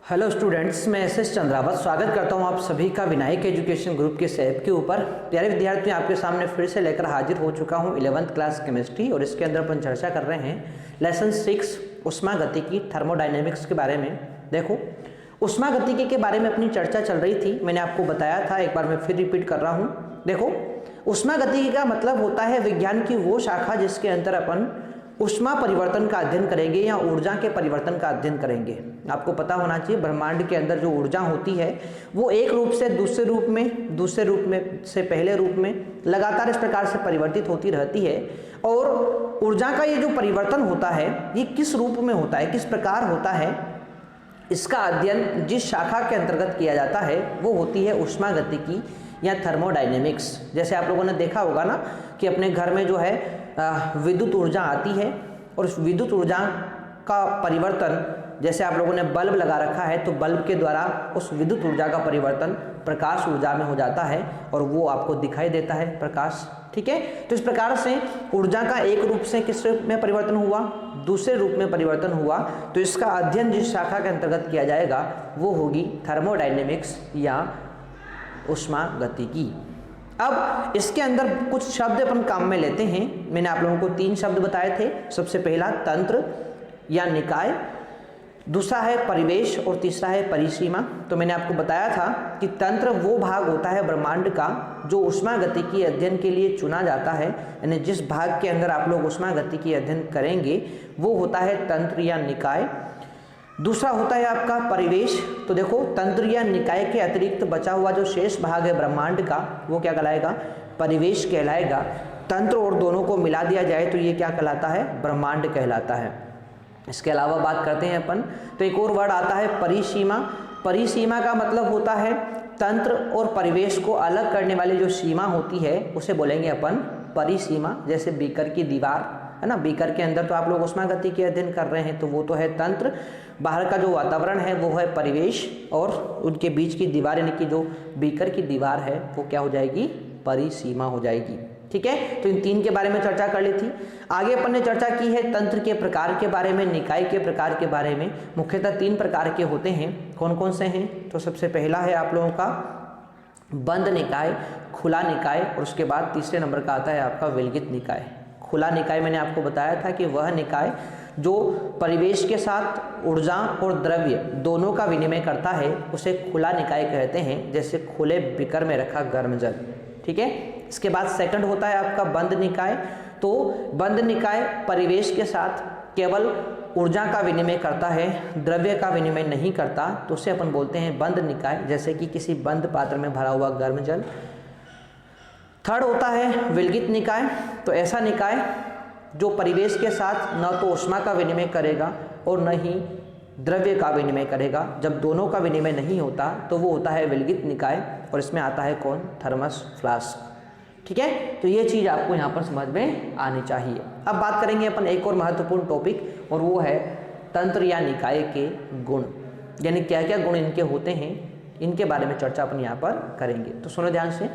Hello students, मैं S Chandrawat स्वागत करता हूं आप सभी का विनायक एजुकेशन ग्रुप के ऐप के ऊपर। प्यारे विद्यार्थियों, आपके सामने फिर से लेकर हाजिर हो चुका हूं 11th क्लास केमिस्ट्री और इसके अंदर अपन चर्चा कर रहे हैं लेसन 6 ऊष्मागतिकी थर्मोडायनेमिक्स के बारे में। देखो, ऊष्मागतिकी के बारे में अपनी चर्चा चल रही थी, मैंने आपको बताया था, एक बार मैं फिर रिपीट कर रहा हूँ। देखो, ऊष्मागतिकी का मतलब होता है विज्ञान की वो शाखा जिसके अंदर अपन ऊष्मा परिवर्तन का अध्ययन करेंगे या ऊर्जा के परिवर्तन का अध्ययन करेंगे। आपको पता होना चाहिए ब्रह्मांड के अंदर जो ऊर्जा होती है वो एक रूप से दूसरे रूप में से पहले रूप में लगातार इस प्रकार से परिवर्तित होती रहती है। और ऊर्जा का ये जो परिवर्तन होता है ये किस रूप में होता है, किस प्रकार होता है, इसका अध्ययन जिस शाखा के अंतर्गत किया जाता है वो होती है ऊष्मागतिकी या थर्मोडायनेमिक्स। जैसे आप लोगों ने देखा होगा ना कि अपने घर में जो है विद्युत ऊर्जा आती है और उस विद्युत ऊर्जा का परिवर्तन, जैसे आप लोगों ने बल्ब लगा रखा है तो बल्ब के द्वारा उस विद्युत ऊर्जा का परिवर्तन प्रकाश ऊर्जा में हो जाता है और वो आपको दिखाई देता है प्रकाश। ठीक है, तो इस प्रकार से ऊर्जा का एक रूप से किस रूप में परिवर्तन हुआ, दूसरे रूप में परिवर्तन हुआ। तो इसका अध्ययन जिस शाखा के अंतर्गत किया जाएगा वो होगी थर्मोडायनेमिक्स या ऊष्मागतिकी। अब इसके अंदर कुछ शब्द अपन काम में लेते हैं। मैंने आप लोगों को 3 शब्द बताए थे। सबसे पहला तंत्र या निकाय, दूसरा है परिवेश और तीसरा है परिसीमा। तो मैंने आपको बताया था कि तंत्र वो भाग होता है ब्रह्मांड का जो ऊष्मागतिकी अध्ययन के लिए चुना जाता है, यानी जिस भाग के अंदर आप लोग ऊष्मागतिकी अध्ययन करेंगे वो होता है तंत्र या निकाय। दूसरा होता है आपका परिवेश। तो देखो, तंत्र या निकाय के अतिरिक्त बचा हुआ जो शेष भाग है ब्रह्मांड का वो क्या कहलाएगा, परिवेश कहलाएगा। तंत्र और दोनों को मिला दिया जाए तो ये क्या कहलाता है, ब्रह्मांड कहलाता है। इसके अलावा बात करते हैं अपन तो एक और वर्ड आता है परिसीमा। परिसीमा का मतलब होता है तंत्र और परिवेश को अलग करने वाली जो सीमा होती है उसे बोलेंगे अपन परिसीमा। जैसे बीकर की दीवार है ना, बीकर के अंदर तो आप लोग ऊष्मागतिकी अध्ययन कर रहे हैं तो वो तो है तंत्र, बाहर का जो वातावरण है वो है परिवेश और उनके बीच की दीवार यानी कि जो बीकर की दीवार है वो क्या हो जाएगी, परिसीमा हो जाएगी। ठीक है, तो इन 3 के बारे में चर्चा कर ली थी। आगे अपन ने चर्चा की है तंत्र के प्रकार के बारे में, निकाय के प्रकार के बारे में। मुख्यतः 3 प्रकार के होते हैं। कौन कौन से हैं, तो सबसे पहला है आप लोगों का बंद निकाय, खुला निकाय और उसके बाद तीसरे नंबर का आता है आपका विलगित निकाय। खुला निकाय मैंने आपको बताया था कि वह निकाय जो परिवेश के साथ ऊर्जा और द्रव्य दोनों का विनिमय करता है उसे खुला निकाय कहते हैं, जैसे खुले बीकर में रखा गर्म जल। ठीक है, इसके बाद सेकंड होता है आपका बंद निकाय। तो बंद निकाय परिवेश के साथ केवल ऊर्जा का विनिमय करता है, द्रव्य का विनिमय नहीं करता, तो उसे अपन बोलते हैं बंद निकाय, जैसे कि किसी बंद पात्र में भरा हुआ गर्म जल। थर्ड होता है विलगित निकाय। तो ऐसा निकाय जो परिवेश के साथ न तो ऊष्मा का विनिमय करेगा और न ही द्रव्य का विनिमय करेगा। जब दोनों का विनिमय नहीं होता तो वो होता है विलगित निकाय और इसमें आता है कौन, थर्मस फ्लास्क। ठीक है, तो ये चीज़ आपको यहाँ पर समझ में आनी चाहिए। अब बात करेंगे अपन एक और महत्वपूर्ण टॉपिक और वो है तंत्र या निकाय के गुण, यानी क्या क्या गुण इनके होते हैं, इनके बारे में चर्चा अपन यहाँ पर करेंगे। तो सुनो ध्यान से,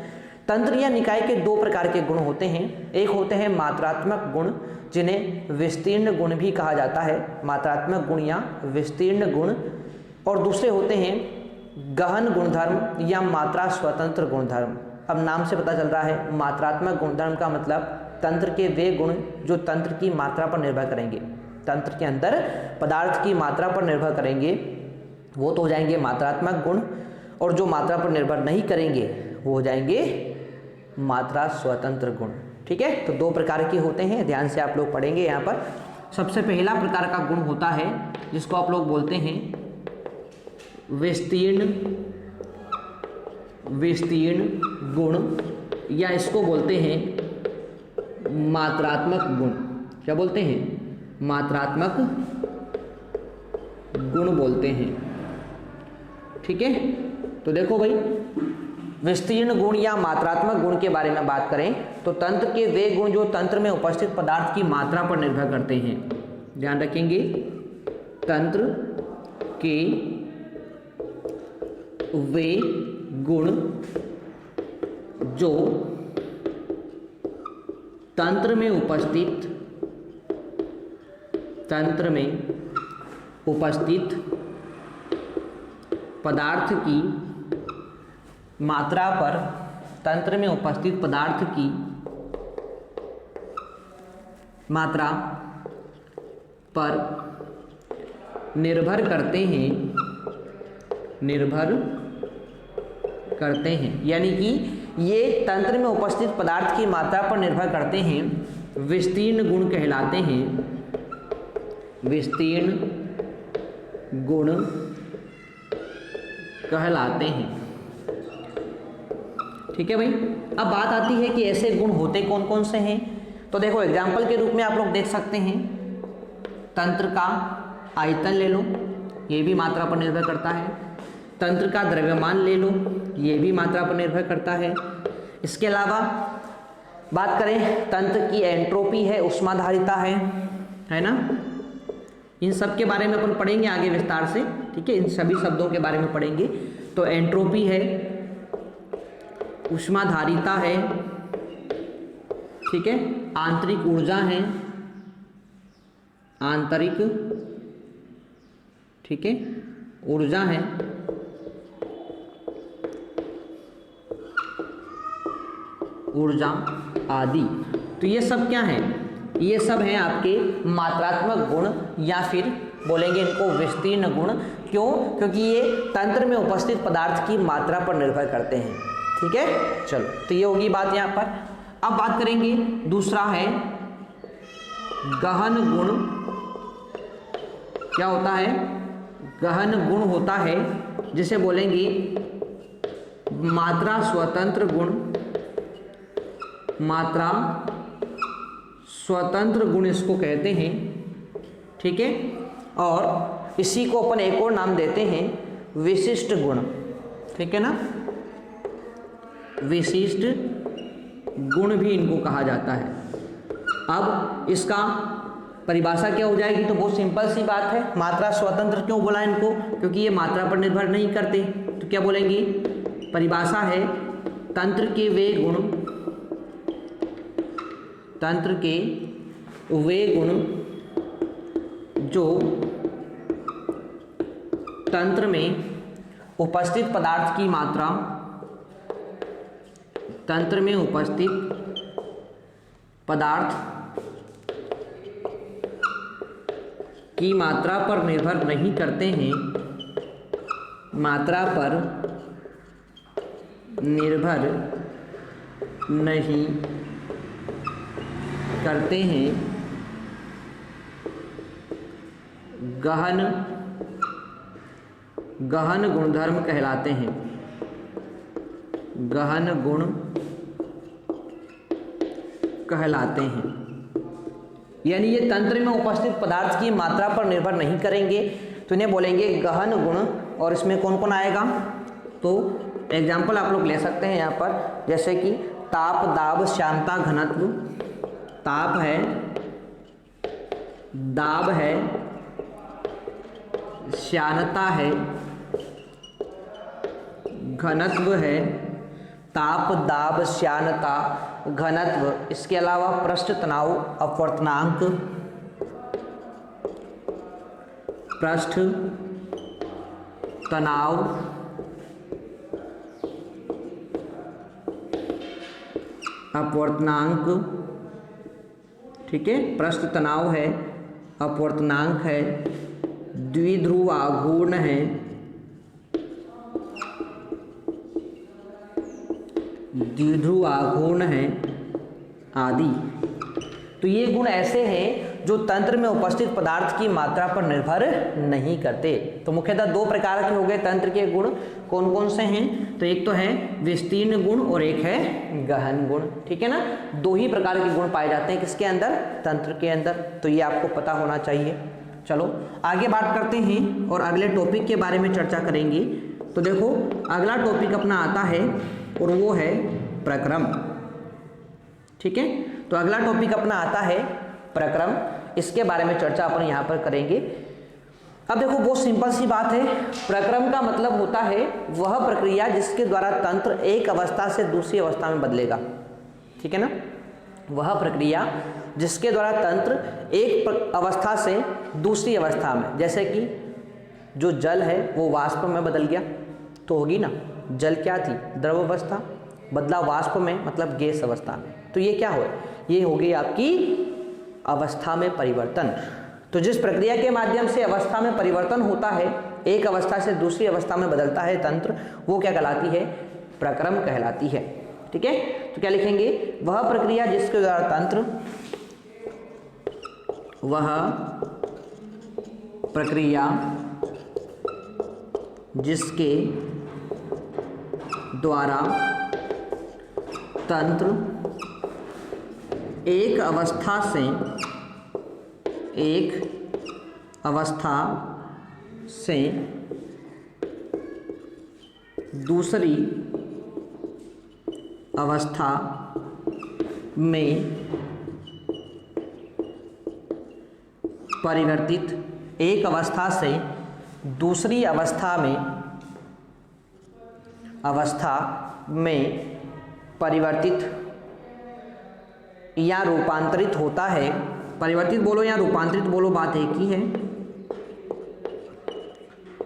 तंत्र या निकाय के 2 प्रकार के गुण होते हैं। एक होते हैं मात्रात्मक गुण जिन्हें विस्तीर्ण गुण भी कहा जाता है, मात्रात्मक गुण या विस्तीर्ण गुण, और दूसरे होते हैं गहन गुणधर्म या मात्रा स्वतंत्र गुणधर्म। अब नाम से पता चल रहा है मात्रात्मक गुणधर्म का मतलब तंत्र के वे गुण जो तंत्र की मात्रा पर निर्भर करेंगे, तंत्र के अंदर पदार्थ की मात्रा पर निर्भर करेंगे वो तो हो जाएंगे मात्रात्मक गुण, और जो मात्रा पर निर्भर नहीं करेंगे वो हो जाएंगे मात्रा स्वतंत्र गुण। ठीक है, तो 2 प्रकार के होते हैं, ध्यान से आप लोग पढ़ेंगे यहाँ पर। सबसे पहला प्रकार का गुण होता है जिसको आप लोग बोलते हैं विस्तीर्ण गुण, या इसको बोलते हैं मात्रात्मक गुण। क्या बोलते हैं, मात्रात्मक गुण बोलते हैं। ठीक है, तो देखो भाई, विस्तीर्ण गुण या मात्रात्मक गुण के बारे में बात करें तो तंत्र के वे गुण जो तंत्र में उपस्थित पदार्थ की मात्रा पर निर्भर करते हैं। ध्यान रखेंगे, तंत्र के वे गुण जो तंत्र में उपस्थित पदार्थ की मात्रा पर, तंत्र में उपस्थित पदार्थ की मात्रा पर निर्भर करते हैं, यानी कि ये तंत्र में उपस्थित पदार्थ की मात्रा पर निर्भर करते हैं, विस्तीर्ण गुण कहलाते हैं, विस्तीर्ण गुण कहलाते हैं। ठीक है भाई। अब बात आती है कि ऐसे गुण होते कौन कौन से हैं। तो देखो एग्जाम्पल के रूप में आप लोग देख सकते हैं, तंत्र का आयतन ले लो, ये भी मात्रा पर निर्भर करता है। तंत्र का द्रव्यमान ले लो, ये भी मात्रा पर निर्भर करता है। इसके अलावा बात करें तंत्र की एंट्रोपी है, ऊष्माधारिता है ना। इन सब के बारे में अपन पढ़ेंगे आगे विस्तार से। ठीक है, इन सभी शब्दों के बारे में पढ़ेंगे। तो एंट्रोपी है, ऊष्माधारिता है, ठीक है, आंतरिक ऊर्जा है, आंतरिक, ठीक है, ऊर्जा है, ऊर्जा आदि। तो ये सब क्या है? ये सब हैं आपके मात्रात्मक गुण, या फिर बोलेंगे इनको विस्तीर्ण गुण। क्यों? क्योंकि ये तंत्र में उपस्थित पदार्थ की मात्रा पर निर्भर करते हैं। ठीक है, चलो, तो ये होगी बात यहाँ पर। अब बात करेंगे, दूसरा है गहन गुण। क्या होता है? गहन गुण होता है, जिसे बोलेंगे मात्रा स्वतंत्र गुण, मात्रा स्वतंत्र गुण इसको कहते हैं। ठीक है, और इसी को अपन एक और नाम देते हैं विशिष्ट गुण। ठीक है ना, विशिष्ट गुण भी इनको कहा जाता है। अब इसका परिभाषा क्या हो जाएगी? तो बहुत सिंपल सी बात है। मात्रा स्वतंत्र क्यों बोला इनको? क्योंकि ये मात्रा पर निर्भर नहीं करते। तो क्या बोलेंगे? परिभाषा है तंत्र के वे गुण, तंत्र के वे गुण जो तंत्र में उपस्थित पदार्थ की मात्रा, तंत्र में उपस्थित पदार्थ की मात्रा पर निर्भर नहीं करते हैं, मात्रा पर निर्भर नहीं करते हैं, गहन गुणधर्म कहलाते हैं, गहन गुण कहलाते हैं। यानी ये तंत्र में उपस्थित पदार्थ की मात्रा पर निर्भर नहीं करेंगे, तो इन्हें बोलेंगे गहन गुण। और इसमें कौन कौन आएगा? तो एग्जाम्पल आप लोग ले सकते हैं यहाँ पर, जैसे कि ताप, दाब, श्यानता, घनत्व। ताप है, दाब है, श्यानता है, घनत्व है। ताप, दाब, श्यानता, घनत्व। इसके अलावा पृष्ठ तनाव, अपवर्तनांक, पृष्ठ तनाव, अपवर्तनांक। ठीक है, पृष्ठ तनाव है, अपवर्तनांक है, द्विध्रुव आघूर्ण है, द्विध्रुव आघूर्ण है आदि। तो ये गुण ऐसे हैं जो तंत्र में उपस्थित पदार्थ की मात्रा पर निर्भर नहीं करते। तो मुख्यतः दो प्रकार के हो गए तंत्र के गुण। कौन कौन से हैं? तो एक तो है विस्तीर्ण गुण और एक है गहन गुण। ठीक है ना, दो ही प्रकार के गुण पाए जाते हैं किसके अंदर? तंत्र के अंदर। तो ये आपको पता होना चाहिए। चलो आगे बात करते हैं और अगले टॉपिक के बारे में चर्चा करेंगे। तो देखो अगला टॉपिक अपना आता है और वो है प्रक्रम। ठीक है, तो अगला टॉपिक अपना आता है प्रक्रम। इसके बारे में चर्चा अपन यहाँ पर करेंगे। अब देखो बहुत सिंपल सी बात है। प्रक्रम का मतलब होता है वह प्रक्रिया जिसके द्वारा तंत्र एक अवस्था से दूसरी अवस्था में बदलेगा। ठीक है ना, वह प्रक्रिया जिसके द्वारा तंत्र एक अवस्था से दूसरी अवस्था में, जैसे कि जो जल है वो वाष्प में बदल गया, तो होगी ना। जल क्या थी, द्रव अवस्था, बदला वाष्प में मतलब गैस अवस्था में, तो ये क्या हो, ये हो गई आपकी अवस्था में परिवर्तन। तो जिस प्रक्रिया के माध्यम से अवस्था में परिवर्तन होता है, एक अवस्था से दूसरी अवस्था में बदलता है तंत्र, वो क्या कहलाती है, प्रक्रम कहलाती है। ठीक है, तो क्या लिखेंगे, वह प्रक्रिया जिसके द्वारा तंत्र, वह प्रक्रिया जिसके द्वारा तंत्र एक अवस्था से दूसरी अवस्था में परिवर्तित, एक अवस्था से दूसरी अवस्था में परिवर्तित या रूपांतरित होता है। परिवर्तित बोलो या रूपांतरित बोलो, बात एक ही है।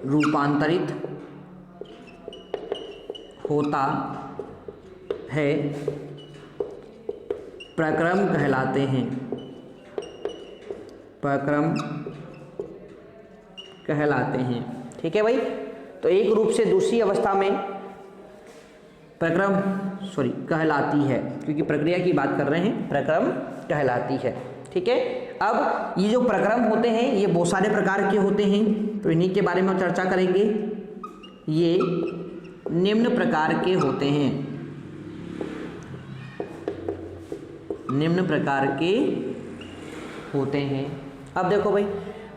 रूपांतरित होता है, प्रक्रम कहलाते हैं, प्रक्रम कहलाते हैं। ठीक है भाई, तो एक रूप से दूसरी अवस्था में प्रक्रम कहलाती है, क्योंकि प्रक्रिया की बात कर रहे हैं, प्रक्रम कहलाती है। ठीक है, अब ये जो प्रक्रम होते हैं ये बहुत सारे प्रकार के होते हैं, तो इन्हीं के बारे में हम चर्चा करेंगे। ये निम्न प्रकार के होते हैं, निम्न प्रकार के होते हैं। अब देखो भाई,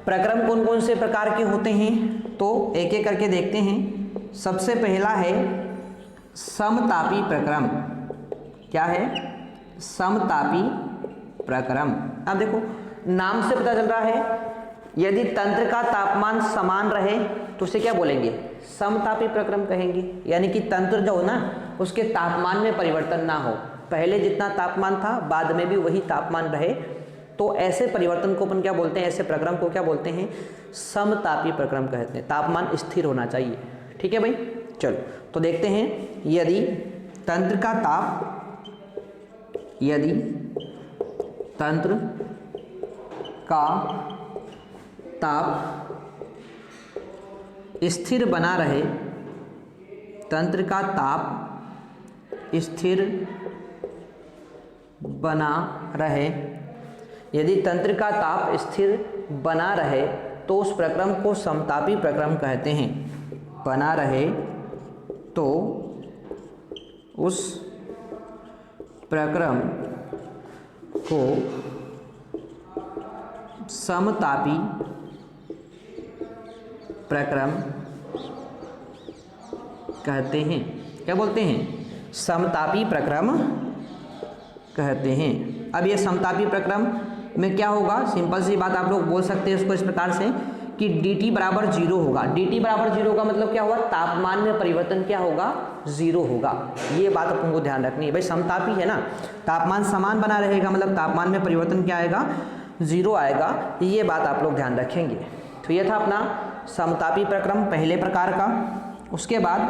प्रक्रम कौन कौन से प्रकार के होते हैं, तो एक एक करके देखते हैं। सबसे पहला है समतापी प्रक्रम। क्या है, समतापी प्रक्रम। अब देखो नाम से पता चल रहा है, यदि तंत्र का तापमान समान रहे तो उसे क्या बोलेंगे, समतापी प्रक्रम कहेंगे। यानी कि तंत्र जो हो ना, उसके तापमान में परिवर्तन ना हो, पहले जितना तापमान था बाद में भी वही तापमान रहे, तो ऐसे परिवर्तन को अपन क्या बोलते हैं, ऐसे प्रक्रम को क्या बोलते हैं, समतापी प्रक्रम कहते हैं। तापमान स्थिर होना चाहिए। ठीक है भाई, चलो तो देखते हैं। यदि तंत्र का ताप स्थिर बना रहे, तंत्र का ताप स्थिर बना रहे, यदि तंत्र का ताप स्थिर बना रहे तो उस प्रक्रम को समतापी प्रक्रम कहते हैं। बना रहे तो उस प्रक्रम को समतापी प्रक्रम कहते हैं। क्या बोलते हैं, समतापी प्रक्रम कहते हैं। अब ये समतापी प्रक्रम में क्या होगा, सिंपल सी बात आप लोग बोल सकते हैं उसको इस प्रकार से कि dt बराबर 0 होगा। dt बराबर 0 का मतलब क्या हुआ, तापमान में परिवर्तन क्या होगा, 0 होगा। ये बात अपन को ध्यान रखनी है भाई, समतापी है ना, तापमान समान बना रहेगा, मतलब तापमान में परिवर्तन क्या आएगा, 0 आएगा। ये बात आप लोग ध्यान रखेंगे। तो ये था अपना समतापी प्रक्रम पहले प्रकार का। उसके बाद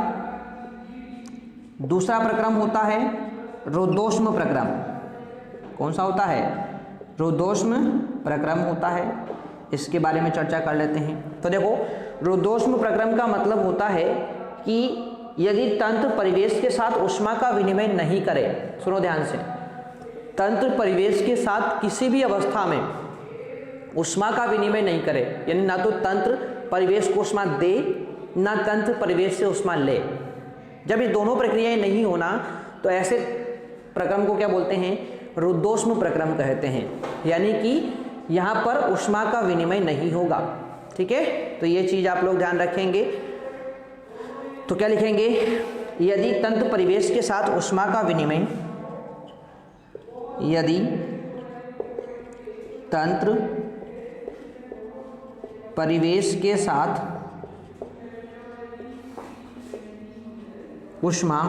दूसरा प्रक्रम होता है रुद्धोष्म प्रक्रम। कौन सा होता है, रुद्धोष्म प्रक्रम होता है। इसके बारे में चर्चा कर लेते हैं। तो देखो, रुद्धोष्म प्रक्रम का मतलब होता है कि यदि तंत्र परिवेश के साथ ऊष्मा का विनिमय नहीं करे, सुनो ध्यान से, तंत्र परिवेश के साथ किसी भी अवस्था में ऊष्मा का विनिमय नहीं करे, यानी ना तो तंत्र परिवेश को ऊष्मा दे, ना तंत्र परिवेश से ऊष्मा ले, जब ये दोनों प्रक्रियाएं नहीं होना, तो ऐसे प्रक्रम को क्या बोलते हैं, रुद्धोष्म प्रक्रम कहते हैं। यानी कि यहाँ पर ऊष्मा का विनिमय नहीं होगा। ठीक है, तो ये चीज आप लोग ध्यान रखेंगे। तो क्या लिखेंगे, यदि तंत्र परिवेश के साथ ऊष्मा का विनिमय, यदि तंत्र परिवेश के साथ ऊष्मा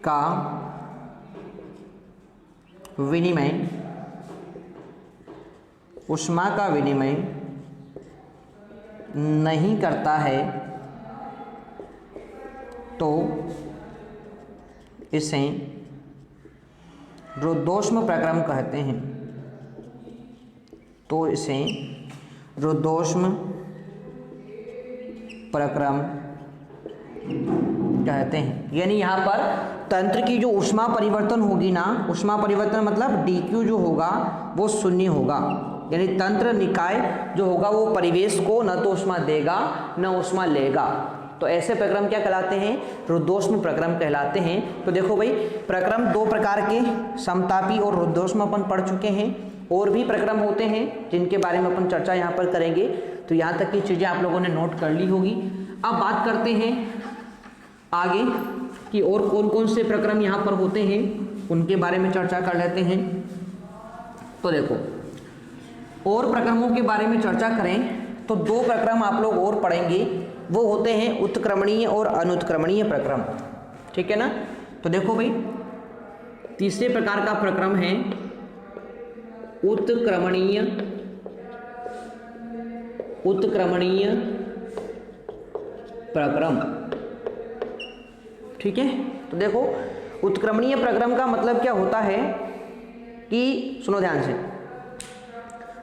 का विनिमय, ऊष्मा का विनिमय नहीं करता है तो इसे रुद्धोष्म प्रक्रम कहते हैं। तो इसे रुद्धोष्म प्रक्रम कहते हैं। यानी यहाँ पर तंत्र की जो ऊष्मा परिवर्तन होगी ना, ऊष्मा परिवर्तन मतलब dq जो होगा वो शून्य होगा। यानी तंत्र निकाय जो होगा वो परिवेश को न तो ऊष्मा देगा न ऊष्मा लेगा। तो ऐसे प्रक्रम क्या कहलाते हैं? रुद्धोष्म प्रक्रम कहलाते हैं। तो देखो भाई, प्रक्रम दो प्रकार के, समतापी और रुद्धोष्म अपन पढ़ चुके हैं। और भी प्रक्रम होते हैं जिनके बारे में अपन चर्चा यहाँ पर करेंगे। तो यहाँ तक की चीज़ें आप लोगों ने नोट कर ली होगी। अब बात करते हैं आगे कि और कौन कौन से प्रक्रम यहाँ पर होते हैं, उनके बारे में चर्चा कर लेते हैं। तो देखो, और प्रक्रमों के बारे में चर्चा करें तो दो प्रक्रम आप लोग और पढ़ेंगे, वो होते हैं उत्क्रमणीय और अनुत्क्रमणीय प्रक्रम। ठीक है ना? तो देखो भाई, तीसरे प्रकार का प्रक्रम है उत्क्रमणीय प्रक्रम। ठीक है? तो देखो, उत्क्रमणीय प्रक्रम का मतलब क्या होता है कि सुनो ध्यान से।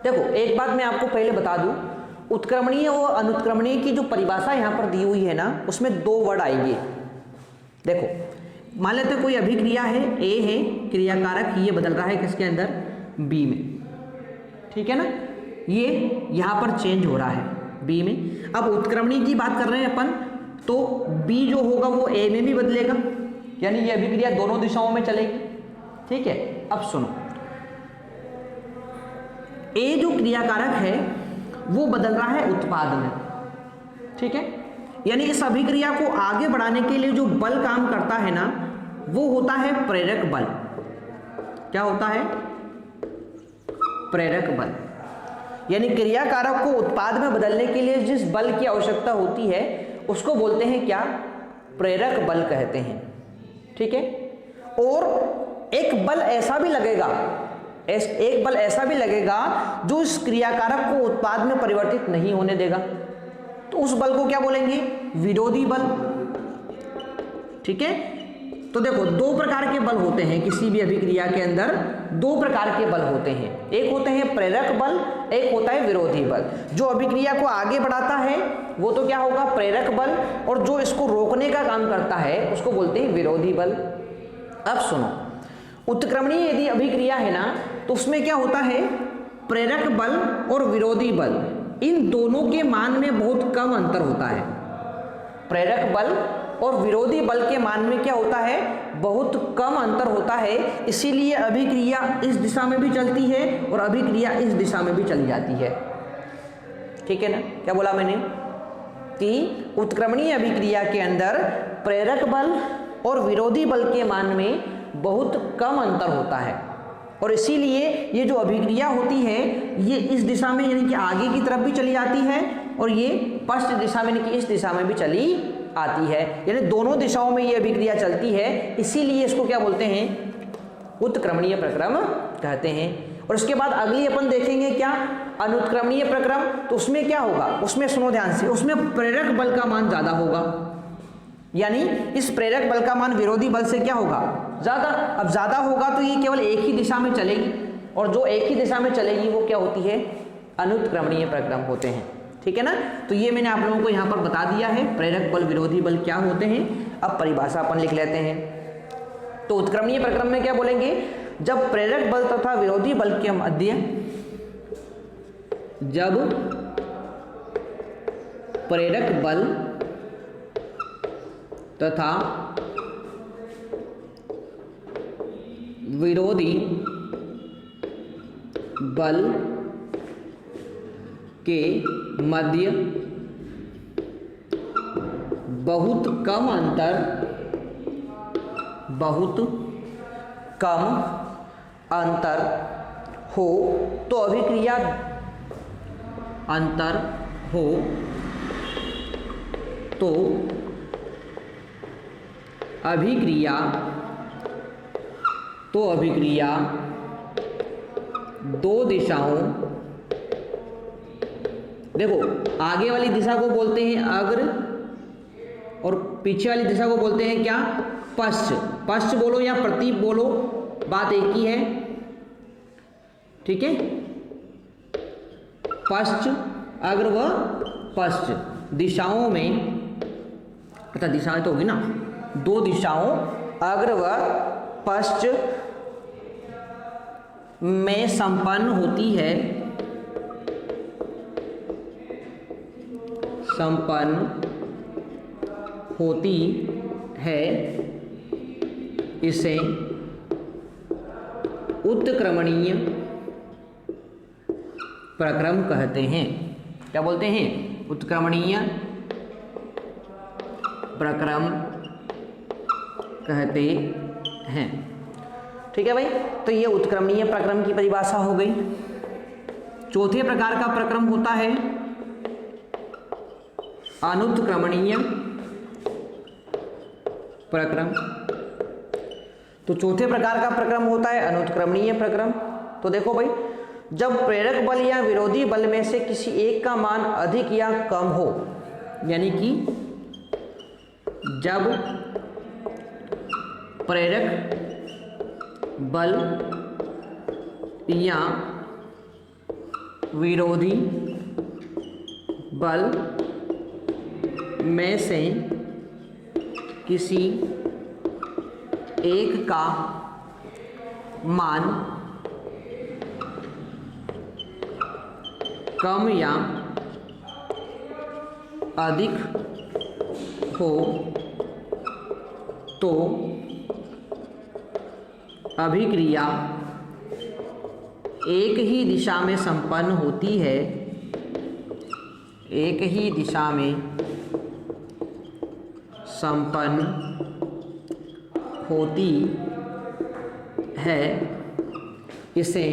देखो, एक बात मैं आपको पहले बता दूं, उत्क्रमणीय और अनुत्क्रमणीय की जो परिभाषा यहाँ पर दी हुई है ना, उसमें दो वर्ड आएंगे। देखो, मान लेते कोई अभिक्रिया है, ए है क्रियाकारक, ये बदल रहा है किसके अंदर? बी में। ठीक है ना? ये यहाँ पर चेंज हो रहा है बी में। अब उत्क्रमणीय की बात कर रहे हैं अपन, तो बी जो होगा वो ए में भी बदलेगा, यानी ये अभिक्रिया दोनों दिशाओं में चलेगी। ठीक है? अब सुनो, ए जो क्रियाकारक है वो बदल रहा है उत्पाद में। ठीक है? यानी इस अभिक्रिया को आगे बढ़ाने के लिए जो बल काम करता है ना, वो होता है प्रेरक बल। क्या होता है? प्रेरक बल। यानी क्रियाकारक को उत्पाद में बदलने के लिए जिस बल की आवश्यकता होती है उसको बोलते हैं क्या? प्रेरक बल कहते हैं। ठीक है? और एक बल ऐसा भी लगेगा, एक बल ऐसा भी लगेगा जो इस क्रियाकारक को उत्पाद में परिवर्तित नहीं होने देगा। तो उस बल को क्या बोलेंगे? विरोधी बल। ठीक है? तो देखो, दो प्रकार के बल होते हैं किसी भी अभिक्रिया के अंदर, दो प्रकार के बल होते हैं। एक होते हैं प्रेरक बल, एक होता है विरोधी बल। जो अभिक्रिया को आगे बढ़ाता है वो तो क्या होगा? प्रेरक बल। और जो इसको रोकने का काम करता है उसको बोलते हैं विरोधी बल। अब सुनो, उत्क्रमणीय यदि अभिक्रिया है ना, तो उसमें क्या होता है? प्रेरक बल और विरोधी बल, इन दोनों के मान में बहुत कम अंतर होता है। प्रेरक बल और विरोधी बल के मान में क्या होता है? बहुत कम अंतर होता है। इसीलिए अभिक्रिया इस दिशा में भी चलती है और अभिक्रिया इस दिशा में भी चली जाती है। ठीक है ना? क्या बोला मैंने? कि उत्क्रमणीय अभिक्रिया के अंदर प्रेरक बल और विरोधी बल के मान में बहुत कम अंतर होता है, और इसीलिए ये जो अभिक्रिया होती है ये इस दिशा में यानी कि आगे की तरफ भी चली जाती है, और ये पश्चिम दिशा में यानी कि इस दिशा में भी चली आती है। यानी दोनों दिशाओं में ये अभिक्रिया चलती है, इसीलिए इसको क्या बोलते हैं? उत्क्रमणीय प्रक्रम कहते हैं। और इसके बाद अगली अपन देखेंगे क्या? अनुत्क्रमणीय प्रक्रम। तो उसमें क्या होगा? उसमें सुनो ध्यान से, उसमें प्रेरक बल का मान ज्यादा होगा, यानी इस प्रेरक बल का मान विरोधी बल से क्या होगा? ज्यादा। अब ज्यादा होगा तो ये केवल एक ही दिशा में चलेगी, और जो एक ही दिशा में चलेगी वो क्या होती है? अनुत्क्रमणीय प्रक्रम होते हैं। ठीक है ना? तो ये मैंने आप लोगों को यहाँ पर बता दिया है, प्रेरक बल विरोधी बल क्या होते हैं। अब परिभाषा अपन लिख लेते हैं। तो उत्क्रमणीय प्रक्रम में क्या बोलेंगे? जब प्रेरक बल तथा विरोधी बल के मध्य, जब प्रेरक बल तथा विरोधी बल के मध्य बहुत कम अंतर हो तो अभिक्रिया दो दिशाओं देखो आगे वाली दिशा को बोलते हैं अग्र और पीछे वाली दिशा को बोलते हैं क्या, पश्च। पश्च बोलो या प्रतीप बोलो, बात एक ही है, ठीक है। पश्च, अग्र व पश्च दिशाओं में, अच्छा दिशाएं तो होगी ना, दो दिशाओं अग्र व पश्च में संपन्न होती है, संपन्न होती है, इसे उत्क्रमणीय प्रक्रम कहते हैं। क्या बोलते हैं, उत्क्रमणीय प्रक्रम कहते हैं, ठीक है भाई। तो ये उत्क्रमणीय प्रक्रम की परिभाषा हो गई। चौथे प्रकार का प्रक्रम होता है अनुत्क्रमणीय प्रक्रम। तो चौथे प्रकार का प्रक्रम होता है अनुत्क्रमणीय प्रक्रम। तो देखो भाई, जब प्रेरक बल या विरोधी बल में से किसी एक का मान अधिक या कम हो, यानी कि जब प्रेरक बल या विरोधी बल में से किसी एक का मान कम या अधिक हो तो अभिक्रिया एक ही दिशा में संपन्न होती है, एक ही दिशा में संपन्न होती है। इसे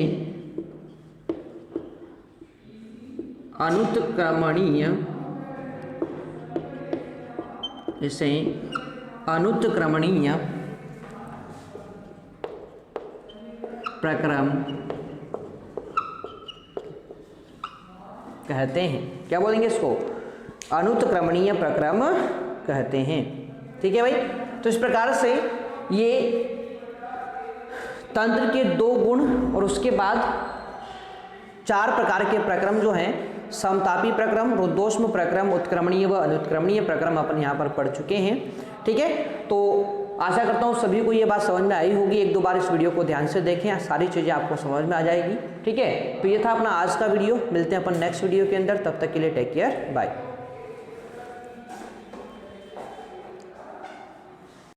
अनुत्क्रमणीय, इसे अनुत्क्रमणीय प्रक्रम कहते हैं। क्या बोलेंगे इसको, अनुत्क्रमणीय प्रक्रम कहते हैं, ठीक है भाई। तो इस प्रकार से ये तंत्र के दो गुण और उसके बाद चार प्रकार के प्रक्रम जो हैं, समतापी प्रक्रम, रुद्धोष्म प्रक्रम, उत्क्रमणीय व अनुत्क्रमणीय प्रक्रम अपन यहाँ पर पढ़ चुके हैं, ठीक है। तो आशा करता हूँ सभी को ये बात समझ में आई होगी। एक दो बार इस वीडियो को ध्यान से देखें, सारी चीज़ें आपको समझ में आ जाएगी, ठीक है। तो ये था अपना आज का वीडियो, मिलते हैं अपन नेक्स्ट वीडियो के अंदर, तब तक के लिए टेक केयर, बाय।